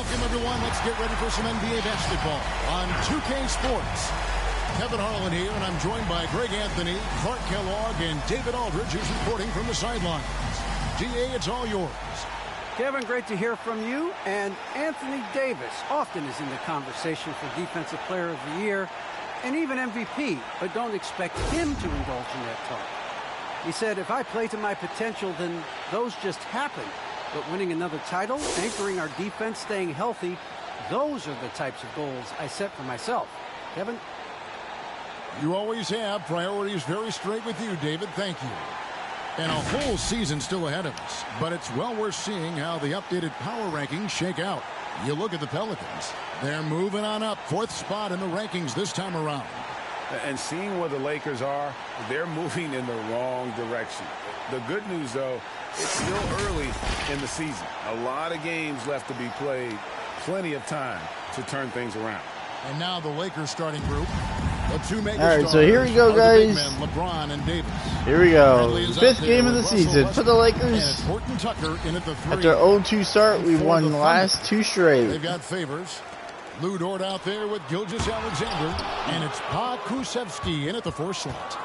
Welcome, everyone. Let's get ready for some NBA basketball on 2K Sports. Kevin Harlan here, and I'm joined by Greg Anthony, Clark Kellogg, and David Aldridge, who's reporting from the sidelines. GA, it's all yours. Kevin, great to hear from you. And Anthony Davis often is in the conversation for Defensive Player of the Year and even MVP, but don't expect him to indulge in that talk. He said, if I play to my potential, then those just happen. But winning another title, anchoring our defense, staying healthy, those are the types of goals I set for myself. Kevin? You always have priorities very straight with you, David. Thank you. And a whole season still ahead of us, but it's well worth seeing how the updated power rankings shake out. You look at the Pelicans. They're moving on up, 4th spot in the rankings this time around. And seeing where the Lakers are, they're moving in the wrong direction. The good news, though, it's still early in the season. A lot of games left to be played. Plenty of time to turn things around. And now the Lakers starting group. The two All right, so here we go, guys. Men, LeBron and Davis. Here we go. 5th game of the season for the Lakers. Tucker in at the 3. After 0-2 start, we've won the last 2 straight. They've got favors. Lou Dort out there with Gilgeous-Alexander, and it's Pa Kusevsky in at the 4 slot.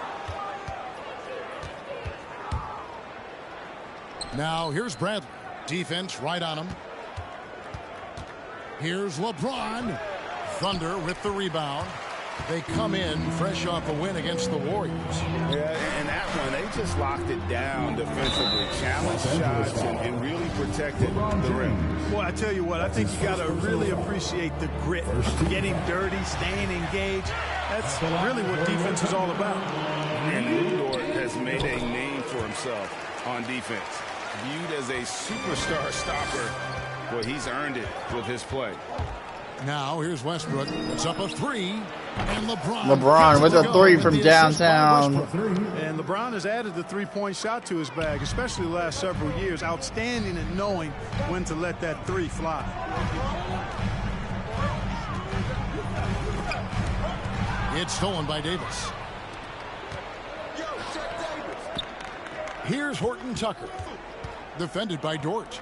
Now here's Bradley. Defense right on him. Here's LeBron. Thunder with the rebound. They come in fresh off a win against the Warriors. Yeah, and that one, they just locked it down defensively. Challenged shots and really protected the rim. Well, I tell you what, I think you got to really appreciate the grit. Getting dirty, staying engaged. That's really what defense is all about. And Lou Dort has made a name for himself on defense. Viewed as a superstar stopper, well, he's earned it with his play. Now here's Westbrook. It's up a 3, and LeBron with a 3 from downtown. And LeBron has added the 3-point shot to his bag, especially the last several years. Outstanding at knowing when to let that 3 fly. It's stolen by Davis. Here's Horton Tucker. Defended by Dort.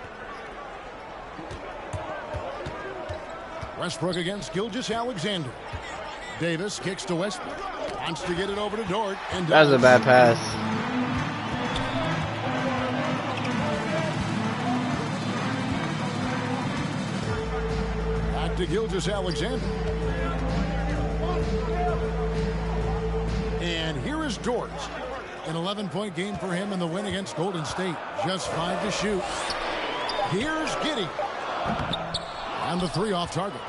Westbrook against Gilgeous-Alexander. Davis kicks to Westbrook. Wants to get it over to Dort. And that was a bad pass. Back to Gilgeous-Alexander. And here is Dort. An 11-point game for him in the win against Golden State. Just 5 to shoot. Here's Giddey. And the 3 off target.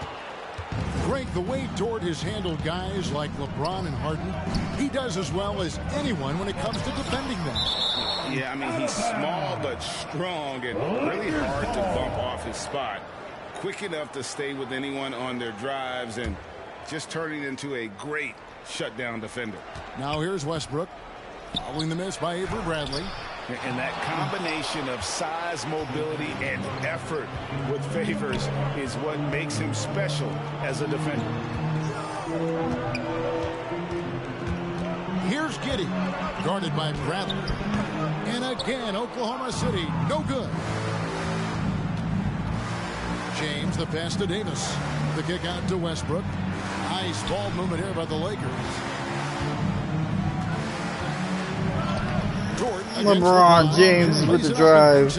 Greg, the way Dort has handled guys like LeBron and Harden, he does as well as anyone when it comes to defending them. Yeah, I mean, he's small but strong and really hard to bump off his spot. Quick enough to stay with anyone on their drives and just turning into a great shutdown defender. Now here's Westbrook. Following the miss by Avery Bradley. And that combination of size, mobility, and effort with Favors is what makes him special as a defender. Here's Giddey, guarded by Bradley. And again, Oklahoma City, no good. James, the pass to Davis. The kick out to Westbrook. Nice ball movement here by the Lakers. LeBron James with the drive.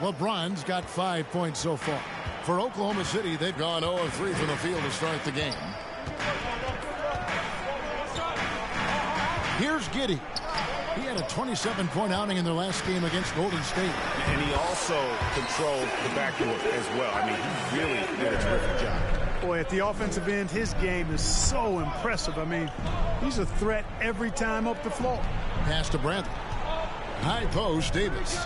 LeBron's got 5 points so far. For Oklahoma City, they've gone 0 of 3 from the field to start the game. Here's Giddey. He had a 27-point outing in their last game against Golden State. And he also controlled the backcourt as well. I mean, he really did a terrific job. Boy, at the offensive end, his game is so impressive. I mean, he's a threat every time up the floor. Pass to Bradley. High post, Davis.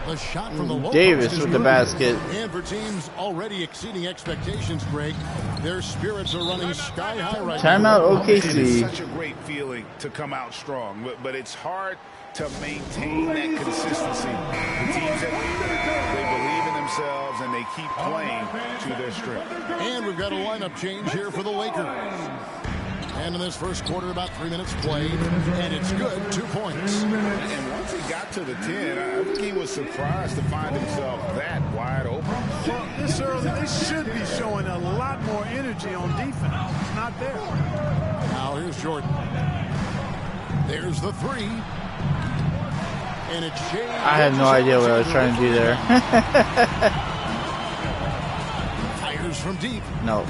The shot from the low Davis post with the basket. And for teams already exceeding expectations, Greg, their spirits are running sky high right now. Timeout OKC. It is such a great feeling to come out strong, but it's hard to maintain that consistency. The teams that they believe in themselves and they keep playing to their strength. And we've got a lineup change here for the Lakers. And in this first quarter, about 3 minutes played, and it's good, 2 points. And once he got to the 10, I think he was surprised to find himself that wide open. Well, this early, they should be showing a lot more energy on defense. It's not there. Now here's Jordan. There's the three. And it's James. I had no idea what I was trying to do there. Fires from deep. No.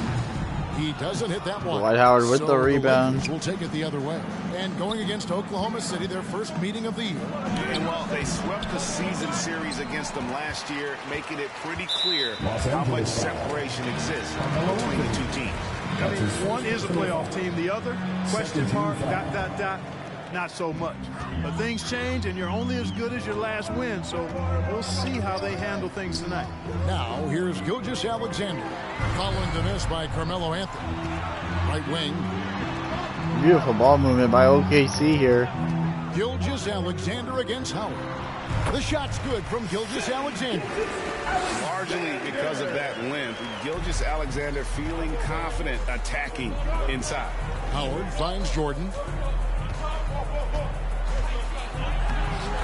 He doesn't hit that one. Dwight Howard with the rebound. Lakers will take it the other way. And going against Oklahoma City, their first meeting of the year. And well, they swept the season series against them last year, making it pretty clear how much separation exists between the two teams. I mean, one is a playoff team, the other, question mark, ... not so much. But things change, and you're only as good as your last win, so we'll see how they handle things tonight. Now, here's Gilgeous-Alexander. Following the miss by Carmelo Anthony. Right wing. Beautiful ball movement by OKC here. Gilgeous-Alexander against Howard. The shot's good from Gilgeous-Alexander. Largely because of that limp, Gilgeous-Alexander feeling confident attacking inside. Howard finds Jordan.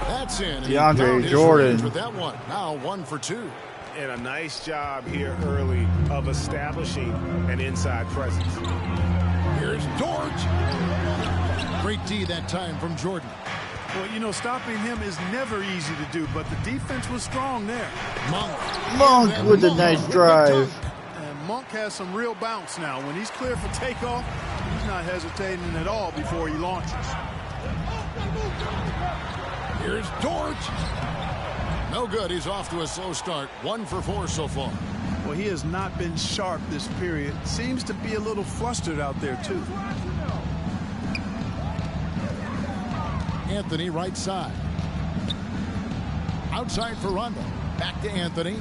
That's in. DeAndre Jordan with that one. Now 1 for 2. And a nice job here early of establishing an inside presence. Here's Dort. Great D that time from Jordan. Well, you know, stopping him is never easy to do, but the defense was strong there. Monk with a nice drive. And Monk has some real bounce now. When he's clear for takeoff, he's not hesitating at all before he launches. Here's Dort. No good. He's off to a slow start. 1 for 4 so far. Well, he has not been sharp this period. Seems to be a little flustered out there, too. Anthony right side. Outside for Rondo. Back to Anthony.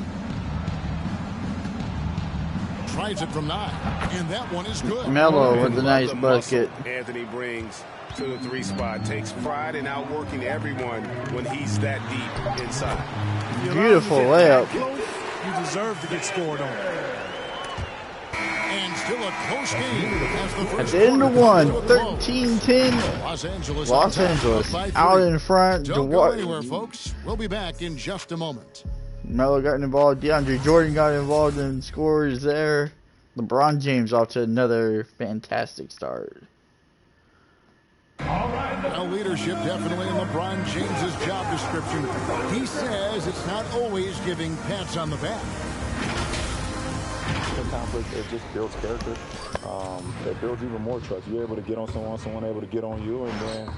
Tries it from 9. And that one is good. Melo with a nice bucket. Anthony brings to the 3 spot. Takes pride in outworking everyone when he's that deep inside. Beautiful layup. You deserve to get scored on. And still a close game. At the end of one, 13-10. Los Angeles out in front. Don't go anywhere, folks. We'll be back in just a moment. Melo got involved. DeAndre Jordan got involved in scores there. LeBron James off to another fantastic start. Well, leadership definitely in LeBron James's job description. He says it's not always giving pats on the back. Conflict, it just builds character. It builds even more trust. You're able to get on someone able to get on you, and then,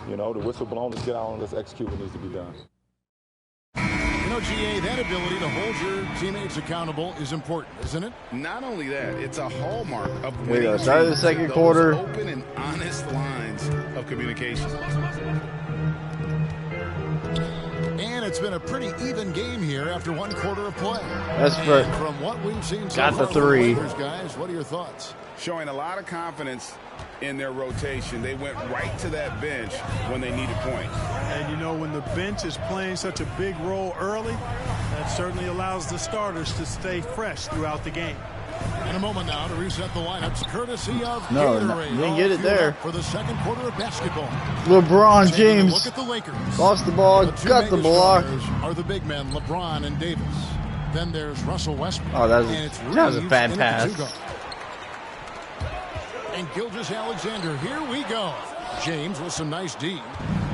you know, the whistle blown, let's get out and let's execute what needs to be done. You know, GA, that ability to hold your teammates accountable is important, isn't it? Not only that, it's a hallmark of Here we winning. go. Start of the second quarter. Open and honest lines of communication. And it's been a pretty even game here after 1 quarter of play. That's for from what we've seen so got far the 3. Lakers, guys, what are your thoughts? Showing a lot of confidence in their rotation. They went right to that bench when they needed points. And you know, when the bench is playing such a big role early, that certainly allows the starters to stay fresh throughout the game. In a moment now to reset the lineups, courtesy of Gatorade. Didn't get it there. For the second quarter of basketball. LeBron James Look at the Lakers. lost the ball, got the block. Are the big men LeBron and Davis. Then there's Russell Westbrook. Oh, that was a Reeves bad in at the 2 pass. guard. And Gilgeous-Alexander, here we go. James with some nice D.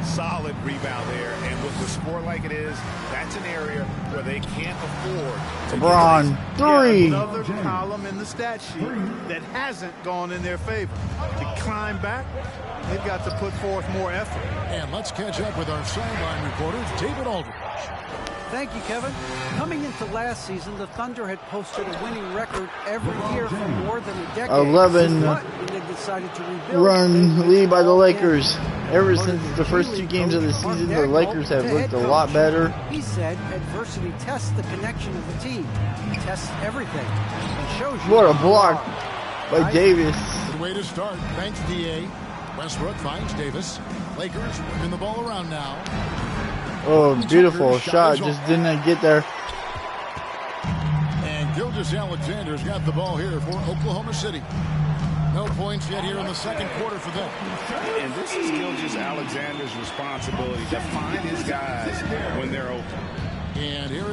Solid rebound there, and with the score like it is, that's an area where they can't afford to LeBron, 3. Another column in the stat sheet that hasn't gone in their favor. To climb back, they've got to put forth more effort. And let's catch up with our sideline reporter, David Aldridge. Thank you, Kevin. Coming into last season, the Thunder had posted a winning record every year for more than a decade. 11 But when they decided to rebuild, run lead by the Lakers. Ever since the first 2 games of the season, the Lakers have looked a lot better. He said adversity tests the connection of the team. It tests everything. It shows you What a block by Davis. Good way to start. Thanks, D.A. Westbrook finds Davis. Lakers working the ball around now. Oh, beautiful shot. Just didn't get there. And Gilgeous-Alexander's got the ball here for Oklahoma City. No points yet here in the second quarter for them. And this is Gilgeous-Alexander's responsibility to find his guys when they're open.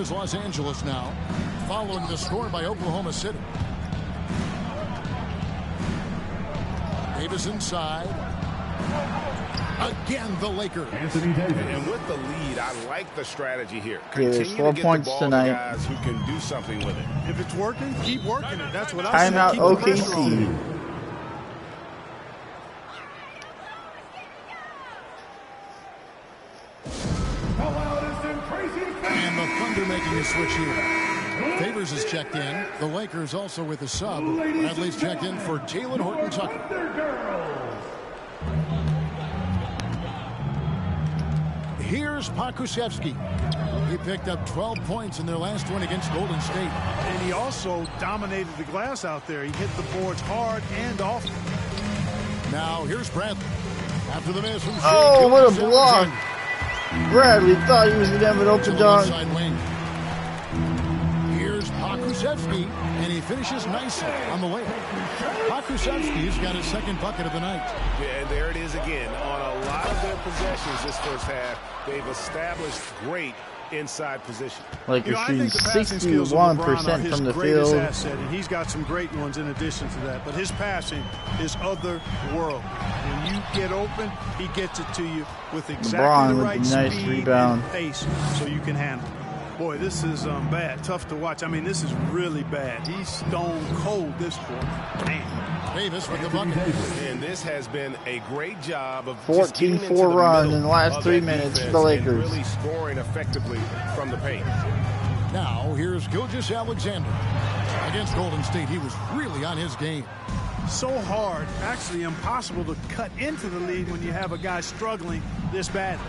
is Los Angeles now, following the score by Oklahoma City. Davis inside. Again, the Lakers. And with the lead, I like the strategy here. There's Continue 4 to get points the ball tonight. to guys who can do something with it. If it's working, keep working it. That's what I say. Timeout Keep the pressure on it. OKC. And the Thunder making a switch here. Favors is checked in. The Lakers also with a sub. Bradley's checked in for Jalen Horton-Tucker. Here's Pokusevski. He picked up 12 points in their last one against Golden State. And he also dominated the glass out there. He hit the boards hard and often. Now here's Bradley. After the miss from Oh, what a block. Bradley thought he was going to have an open dunk. Wing. Here's Pokusevski, and he finishes nicely on the layup. Pokusevski's got his second bucket of the night. Yeah, and there it is again. On a lot of their possessions this first half, they've established great inside position. Like You know, I think the passing skills of 61% LeBron are his from the greatest field. asset, and he's got some great ones in addition to that. But his passing is otherworldly. When you get open, he gets it to you with exactly LeBron the with right a nice speed rebound. and pace, so you can handle it. Boy, this is bad. Tough to watch. I mean, this is really bad. He's stone cold this quarter. Man. Davis with the bucket. And this has been a great job of 14-4 run in the last 3 minutes for the Lakers. Really scoring effectively from the paint. Now here's Gilgeous-Alexander. Against Golden State, he was really on his game. So hard, actually impossible to cut into the lead when you have a guy struggling this badly.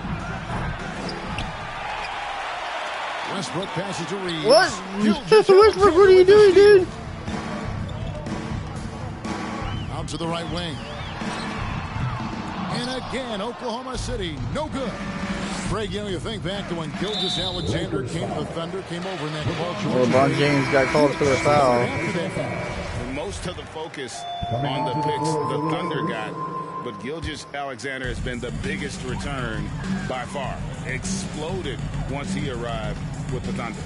Westbrook passes to Reeves. What? Westbrook, what are you doing, dude? Out to the right wing. And again, Oklahoma City, no good. Greg, you know, you think back to when Gilgeous-Alexander came to the Thunder, came over in that ball. LeBron James got called for the foul. And most of the focus on the picks the Thunder got, but Gilgeous-Alexander has been the biggest return by far. Exploded once he arrived with the Thunder.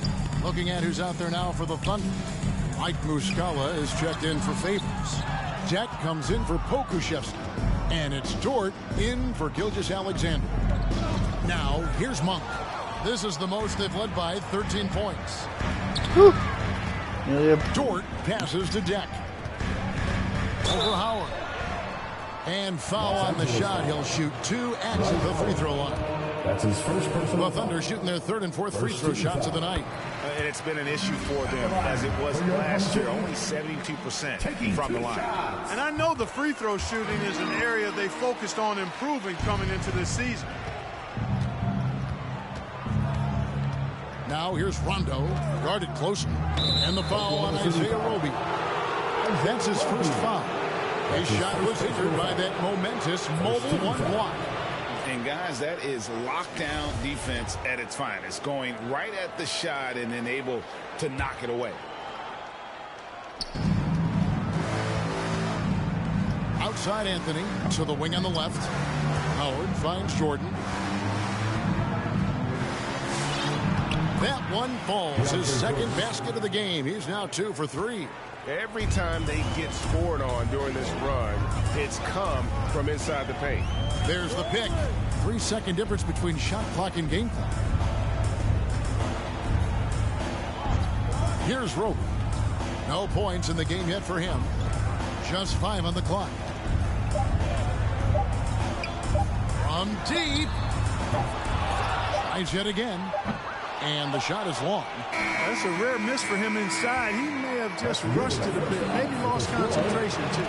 Looking at who's out there now for the Thunder. Mike Muscala is checked in for Favors. Jack comes in for Pokusevski. And it's Dort in for Gilgeous-Alexander. Now, here's Monk. This is the most they've led by 13 points. Yep. Dort passes to Deck. Over Howard. And foul on the shot. He'll shoot 2 at the free throw line. That's his first personal. The Thunder shooting their 3rd and 4th free throw shots of the night. And it's been an issue for them as it was last year, only 72% from the line. And I know the free throw shooting is an area they focused on improving coming into this season. Now here's Rondo, guarded closely. And the foul on Isaiah Roby. That's his first foul. His shot was hindered by that momentous mobile one block. And guys, that is lockdown defense at its finest, going right at the shot and then able to knock it away. Outside Anthony to the wing on the left. Howard finds Jordan. That one falls, his second basket of the game. He's now 2 for 3. Every time they get scored on during this run, it's come from inside the paint. There's the pick. 3-second difference between shot clock and game clock. Here's Roby. No points in the game yet for him. Just 5 on the clock. From deep. Tries yet again. And the shot is long. That's a rare miss for him inside. He may have just rushed it a bit, maybe lost concentration too.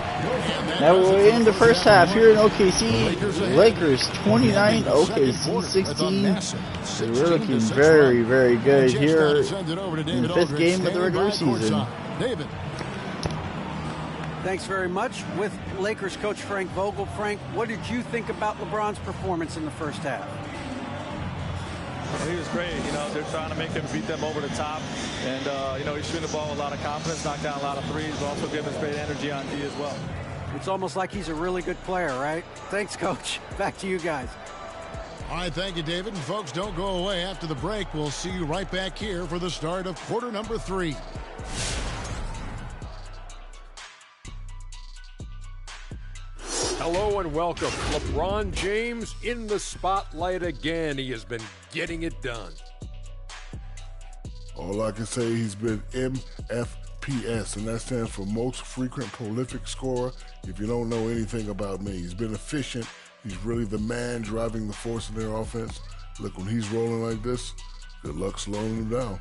That will end the first half here in OKC. Lakers 29, OKC 16. We're looking very, very good here in the 5th game of the regular season. David. Thanks very much. With Lakers coach Frank Vogel. Frank, what did you think about LeBron's performance in the first half? Well, he was great. You know, they're trying to make him beat them over the top. And, you know, he's shooting the ball with a lot of confidence, knocked down a lot of threes, but also giving us great energy on D as well. It's almost like he's a really good player, right? Thanks, Coach. Back to you guys. All right, thank you, David. And folks, don't go away after the break. We'll see you right back here for the start of quarter number 3. Hello and welcome. LeBron James in the spotlight again. He has been getting it done. All I can say, he's been MFPS, and that stands for most frequent prolific scorer. If you don't know anything about me, he's been efficient. He's really the man driving the force in their offense. Look, when he's rolling like this, good luck slowing him down.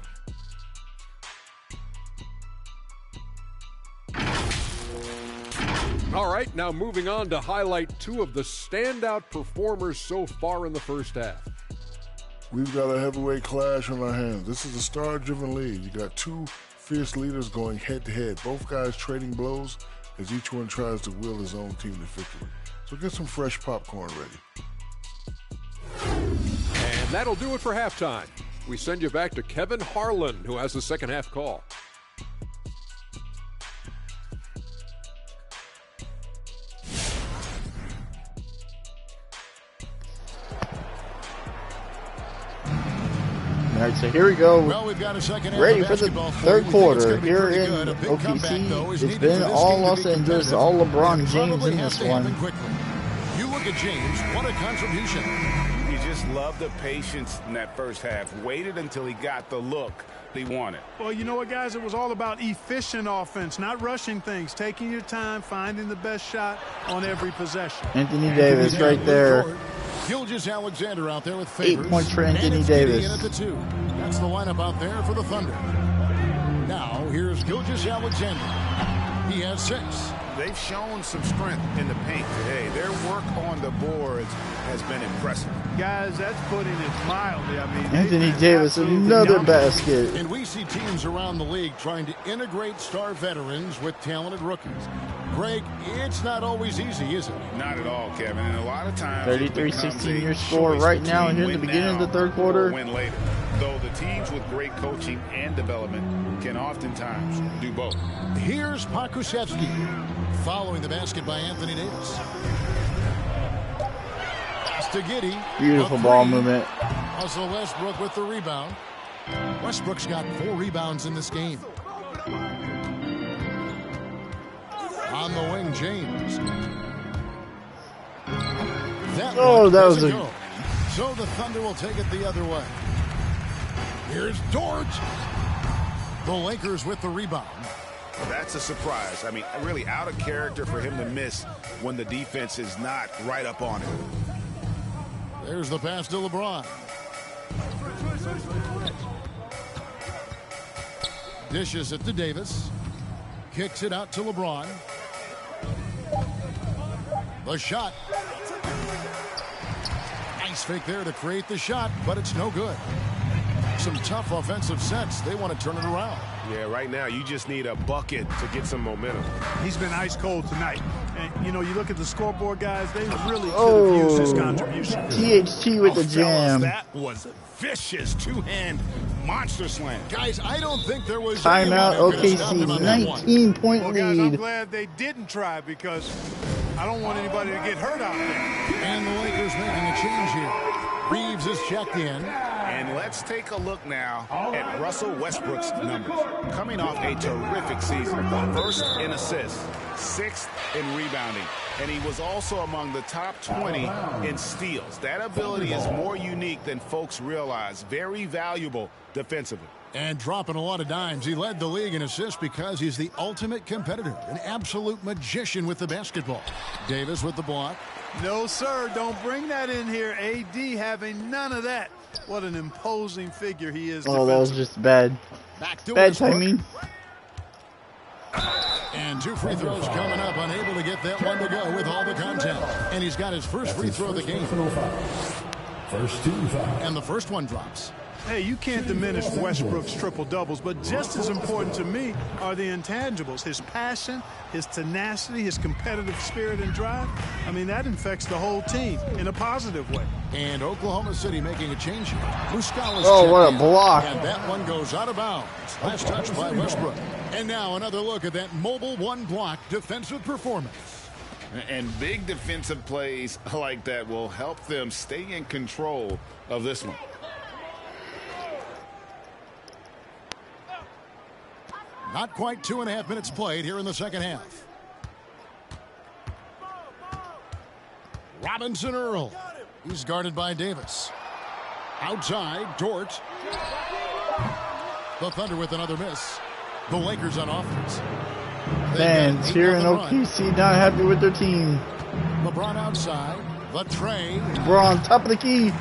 All right, now moving on to highlight 2 of the standout performers so far in the first half. We've got a heavyweight clash on our hands. This is a star-driven league. You got 2 fierce leaders going head-to-head, both guys trading blows as each one tries to will his own team to victory. So get some fresh popcorn ready. And that'll do it for halftime. We send you back to Kevin Harlan, who has the second half call. All right, so here we go. Well, we've got a second ready for the third quarter here in OKC. It's been all Los Angeles, all LeBron James in this one. You look at James, what a contribution. You just love the patience in that first half. Waited until he got the look he wanted. Well, you know what, guys? It was all about efficient offense, not rushing things, taking your time, finding the best shot on every possession. Anthony Davis right there. Gilgeous-Alexander out there with favors. 8 points for Anthony Davis. At the 2. That's the lineup out there for the Thunder. Now, here's Gilgeous-Alexander. He has 6. They've shown some strength in the paint today. Their work on the boards has been impressive. Guys, that's putting it mildly. I mean, Anthony Davis, another basket. And we see teams around the league trying to integrate star veterans with talented rookies. Greg, it's not always easy, is it? Not at all, Kevin. And a lot of times 33-16 your score right now here in the beginning of the third quarter. Win later. Though the teams with great coaching and development can oftentimes do both. Here's Pokusevski following the basket by Anthony Davis. To Giddey. Beautiful ball movement. Russell Westbrook with the rebound. Westbrook's got 4 rebounds in this game. On the wing, James. That was a go. So the Thunder will take it the other way. Here's George. The Lakers with the rebound. That's a surprise. I mean, really out of character for him to miss when the defense is not right up on him. There's the pass to LeBron. Dishes it to Davis. Kicks it out to LeBron. The shot. Nice fake there to create the shot, but it's no good. Some tough offensive sets. They want to turn it around. Yeah, right now you just need a bucket to get some momentum. He's been ice cold tonight. And, you know, you look at the scoreboard, guys, they really could have used his contribution. THT with the jam. That was a vicious two-hand monster slam. Guys, I don't think there was timeout. OKC 19-point lead. Guys, I'm glad they didn't try because I don't want anybody to get hurt out there. And the Lakers making a change here. Reeves is checked in. And let's take a look now at Russell Westbrook's numbers. Coming off a terrific season. First in assists, 6th in rebounding. And he was also among the top 20 in steals. That ability is more unique than folks realize. Very valuable defensively. And dropping a lot of dimes. He led the league in assists because he's the ultimate competitor. An absolute magician with the basketball. Davis with the block. No, sir. Don't bring that in here. AD having none of that. What an imposing figure he is. Oh, that was just bad. Bad timing. And 2 free throws coming up. Unable to get that one to go with all the contact. And he's got his first free throw of the game. First 2 fouls. And the first one drops. Hey, you can't diminish Westbrook's triple-doubles, but just as important to me are the intangibles. His passion, his tenacity, his competitive spirit and drive. I mean, that infects the whole team in a positive way. And Oklahoma City making a change here. Muscala's what a block. And that one goes out of bounds. Last touch by Westbrook. And now another look at that mobile one-block defensive performance. And big defensive plays like that will help them stay in control of this one. Not quite 2.5 minutes played here in the second half. Robinson Earl. He's guarded by Davis. Outside, Dort. The Thunder with another miss. The Lakers on offense. Fans here in OKC not happy with their team. LeBron outside. The tray. LeBron, top of the key.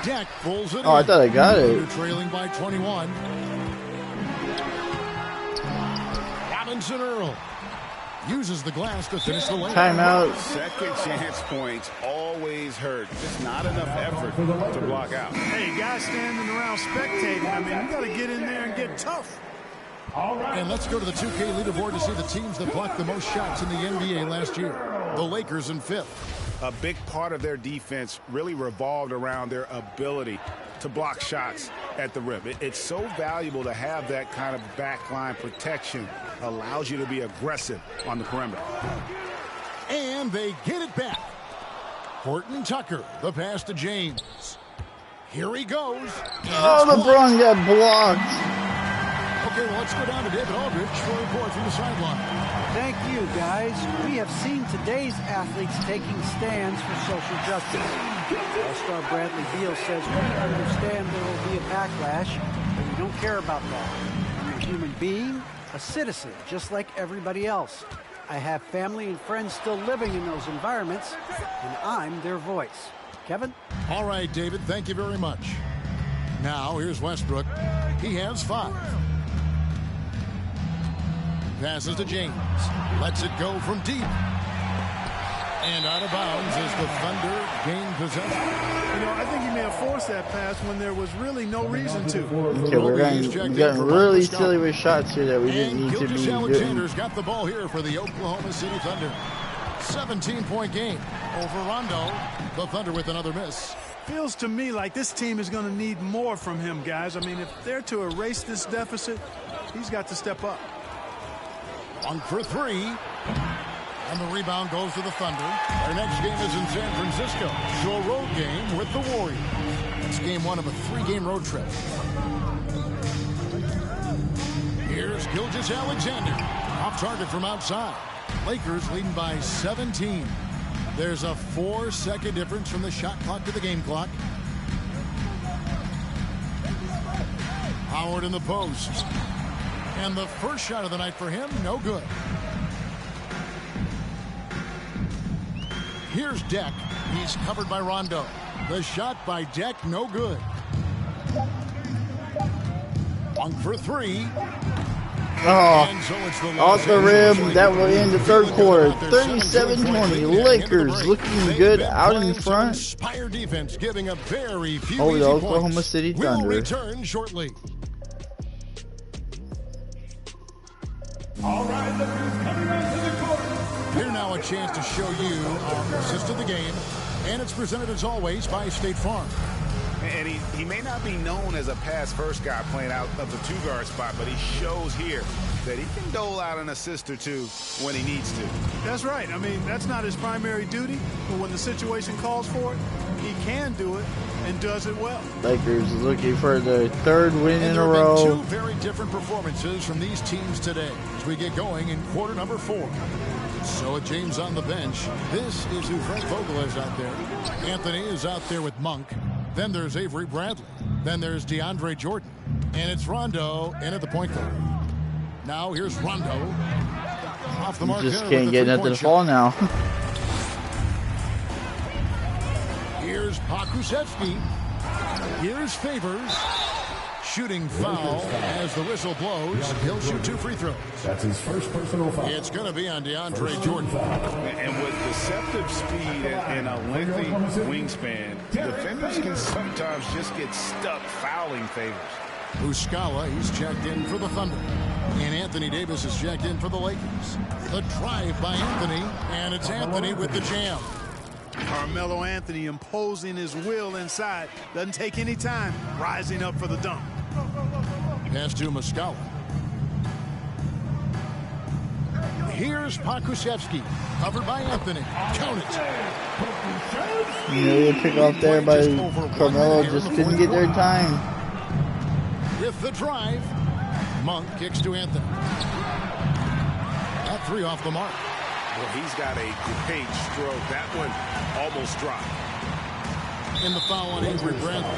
Deck pulls it. Oh, I thought I got it. They're trailing by 21. Robinson Earl uses the glass to finish the layup. Timeout. Second chance points always hurt. Just not enough effort to block out. Hey, guys standing around spectating. I mean, you got to get in there and get tough. And let's go to the 2K leaderboard to see the teams that blocked the most shots in the NBA last year. The Lakers in 5th. A big part of their defense really revolved around their ability to block shots at the rim. It's so valuable to have that kind of backline protection. Allows you to be aggressive on the perimeter. And they get it back. Horton Tucker, the pass to James. Here he goes. Oh, LeBron got blocked. Okay, well, let's go down to David Aldridge for a report from the sideline. Thank you, guys. We have seen today's athletes taking stands for social justice. All-star Bradley Beal says we understand there will be a backlash, but we don't care about that. I'm a human being, a citizen, just like everybody else. I have family and friends still living in those environments, and I'm their voice. Kevin? All right, David, thank you very much. Now, here's Westbrook. He has 5. Passes to James. Lets it go from deep. And out of bounds as the Thunder gain possession. You know, I think he may have forced that pass when there was really no reason to. Okay, we're getting really silly with shots here that we didn't need to be doing. Alexander's got the ball here for the Oklahoma City Thunder. 17-point game over Rondo. The Thunder with another miss. Feels to me like this team is going to need more from him, guys. I mean, if they're to erase this deficit, he's got to step up. On for 3. And the rebound goes to the Thunder. Their next game is in San Francisco. So a road game with the Warriors. It's game 1 of a 3-game road trip. Here's Gilgeous-Alexander. Off target from outside. Lakers leading by 17. There's a 4-second difference from the shot clock to the game clock. Howard in the post. And the first shot of the night for him, no good. Here's Deck. He's covered by Rondo. The shot by Deck, no good. One for 3. Oh, off the rim. That will end the third quarter. 37-20. Lakers looking good out in front Defense giving a very few over the easy Oklahoma points. City Thunder. We'll return shortly. All right, Lakers coming out to the court. Here now a chance to show you our assist of the game, and it's presented as always by State Farm. And he may not be known as a pass-first guy playing out of the 2-guard spot, but he shows here that he can dole out an assist or 2 when he needs to. That's right. I mean, that's not his primary duty, but when the situation calls for it, he can do it and does it well. Lakers looking for the 3rd win in a row. There have been 2 very different performances from these teams today as we get going in quarter number 4. So with James on the bench, this is who Frank Vogel is out there. Anthony is out there with Monk. Then there's Avery Bradley. Then there's DeAndre Jordan. And it's Rondo in at the point guard. Now here's Rondo. Off the mark. You just can't get nothing to fall now. Here's Pokusevski. Here's Favors. Shooting foul as the whistle blows. He'll shoot 2 free throws. That's his first personal foul. It's going to be on DeAndre Jordan. And with deceptive speed and a lengthy wingspan, defenders can sometimes just get stuck fouling Favors. Muscala, he's checked in for the Thunder. And Anthony Davis is checked in for the Lakers. The drive by Anthony, and it's Anthony with the jam. Carmelo Anthony imposing his will inside. Doesn't take any time. Rising up for the dunk. Pass to Muscala. Here's Pokusevski, covered by Anthony. Count it. The pick off there by Carmelo, just didn't get there in time. With the drive, Monk kicks to Anthony. That three off the mark. Well, he's got a great stroke. That one almost dropped. In the foul on Avery Bradley.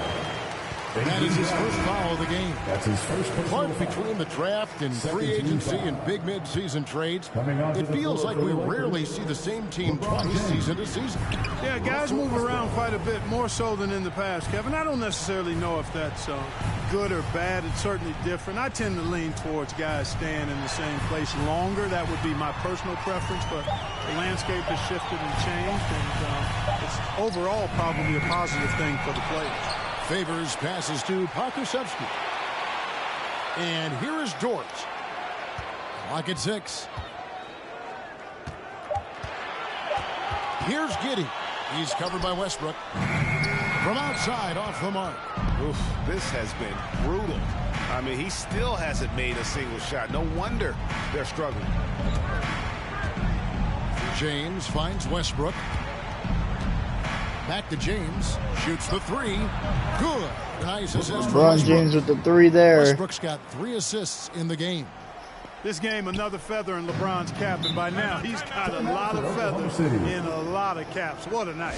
That is his first foul of the game. That's his first personal But between the draft and free agency and big mid-season trades, it feels like we rarely see the same team twice season to season. Yeah, guys move around quite a bit, more so than in the past, Kevin. I don't necessarily know if that's good or bad. It's certainly different. I tend to lean towards guys staying in the same place longer. That would be my personal preference, but the landscape has shifted and changed, and it's overall probably a positive thing for the players. Favors passes to Pokusevski. And here is Dort. Clock at 6. Here's Giddey. He's covered by Westbrook. From outside, off the mark. Oof, this has been brutal. I mean, he still hasn't made a single shot. No wonder they're struggling. James finds Westbrook. Back to James. Shoots the three. Good. Nice assist from LeBron James with the three there. Westbrook's got 3 assists in the game. This game, another feather in LeBron's cap, and by now he's got a lot of feathers in a lot of caps. What a night.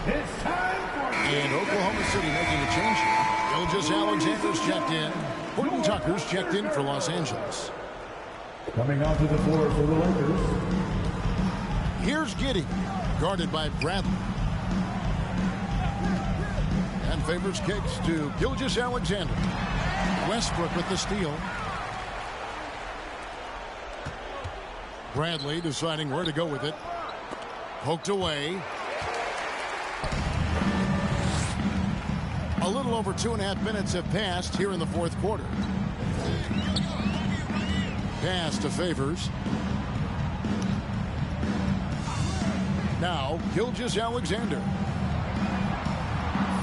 It's time for... And Oklahoma City making a change here. Gilgeous Alexander's checked in. Horton Tucker's checked in for Los Angeles. Coming onto the floor for the Lakers. Here's Giddey, guarded by Bradley. And Favors kicks to Gilgeous Alexander. Westbrook with the steal. Bradley deciding where to go with it. Poked away. A little over 2.5 minutes have passed here in the fourth quarter. Pass to Favors. Now, Gilgeous Alexander.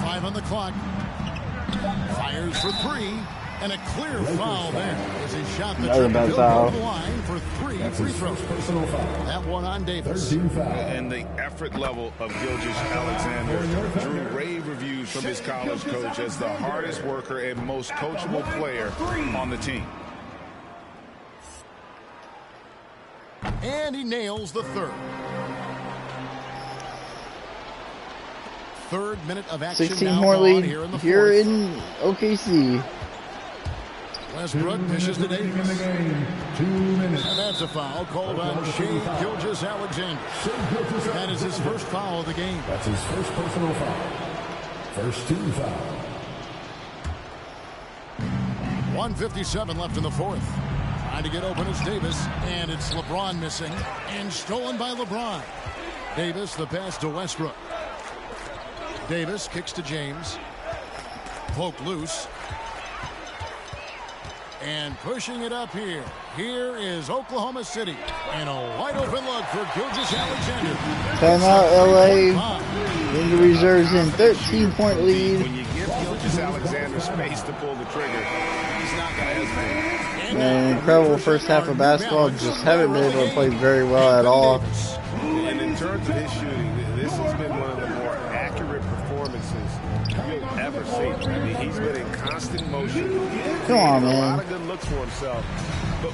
5 on the clock. Fires for 3. And a clear foul there as he shot the triple over the line for 3 free throws. That one on Davis. And the effort level of Gilgeous Alexander drew rave reviews from his college coach as the hardest worker and most coachable player on the team. And he nails the third. Third minute of action. 16-point lead here in OKC. Westbrook dishes to Davis. 2 minutes. And that's a foul called on Shea Gilgeous Alexander. That is his first foul of the game. That's his first personal foul. First team foul. 1:57 left in the fourth. Trying to get open is Davis. And it's LeBron missing. And stolen by LeBron. Davis, the pass to Westbrook. Davis kicks to James. Poke loose. And pushing it up here. Here is Oklahoma City. And a wide open look for Gilgeous Alexander. Timeout, LA. In the reserves in 13-point lead. When you give Gilgeous Alexander space to pull the trigger, he's not going to hesitate. An incredible first half of basketball. Just haven't been able to play very well at all. And in terms of his shooting, this has been one of the more accurate performances you'll ever see. I mean, he's been in constant motion. Come on, man. A lot of good looks for himself.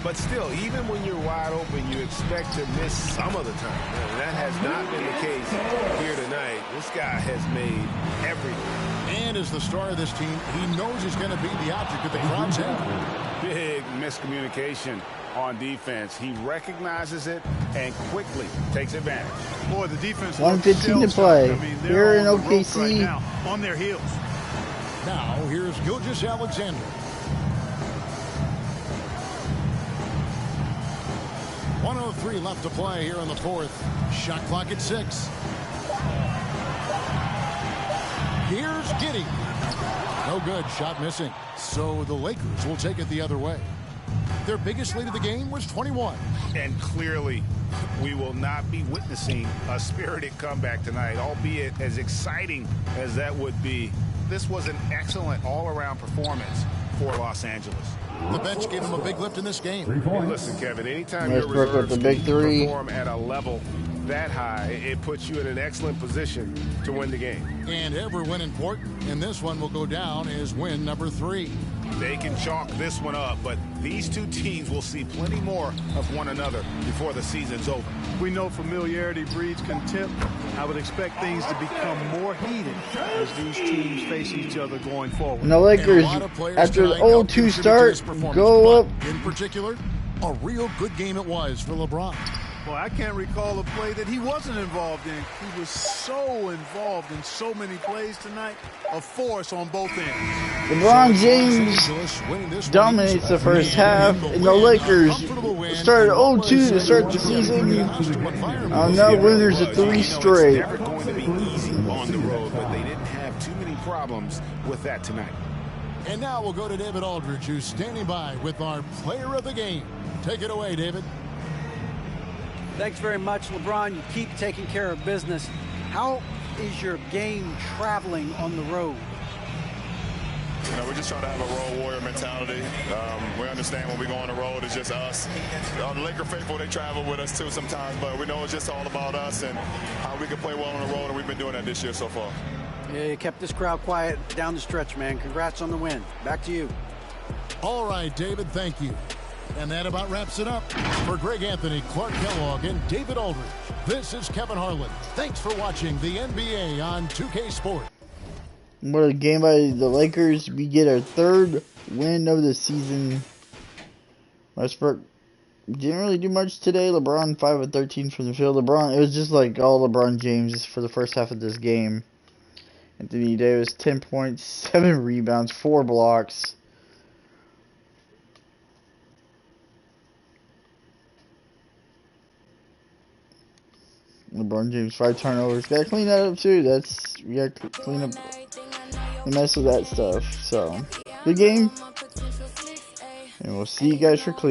But still, even when you're wide open, you expect to miss some of the time. And that has not been the case here tonight. This guy has made everything. And as the star of this team, he knows he's going to be the object of the crowd's anger. Big miscommunication on defense. He recognizes it and quickly takes advantage. Boy, the defense. 1:15 to play. I mean, here in on the ropes OKC. right now, on their heels. Now, here's Gilgeous Alexander. .103 left to play here in the fourth. Shot clock at 6. Here's Giddey. No good. Shot missing. So the Lakers will take it the other way. Their biggest lead of the game was 21. And clearly, we will not be witnessing a spirited comeback tonight, albeit as exciting as that would be. This was an excellent all-around performance for Los Angeles. The bench gave him a big lift in this game. Hey, listen, Kevin, anytime your Westbrook with reserves the big three. perform at a level that high, it puts you in an excellent position to win the game. And every win important, and this one will go down as win number 3. They can chalk this one up, but these two teams will see plenty more of one another before the season's over. We know familiarity breeds contempt. I would expect things to become more heated as these teams face each other going forward. And the Lakers, after the 0-2 start, go up. In particular, a real good game it was for LeBron. Well, I can't recall a play that he wasn't involved in. He was so involved in so many plays tonight, a force on both ends. LeBron James dominates the first half, and the Lakers started 0-2 to start the season. Now winners of 3 straight. Never going to be easy on the road, but they didn't have too many problems with that tonight. And now we'll go to David Aldridge, who's standing by with our player of the game. Take it away, David. Thanks very much, LeBron. You keep taking care of business. How is your game traveling on the road? You know, we just try to have a road warrior mentality. We understand when we go on the road, it's just us. The Laker faithful, they travel with us too sometimes, but we know it's just all about us and how we can play well on the road, and we've been doing that this year so far. Yeah, you kept this crowd quiet down the stretch, man. Congrats on the win. Back to you. All right, David, thank you. And that about wraps it up. For Greg Anthony, Clark Kellogg, and David Aldridge, this is Kevin Harlan. Thanks for watching the NBA on 2K Sport. What a game by the Lakers. We get our 3rd win of the season. Westbrook didn't really do much today. LeBron 5 of 13 from the field. LeBron, it was just like all LeBron James for the first half of this game. Anthony Davis 10 points, 7 rebounds, 4 blocks. LeBron James 5 turnovers. Gotta clean that up too. We gotta clean up the mess of that stuff. So, good game. And we'll see you guys for Cleveland.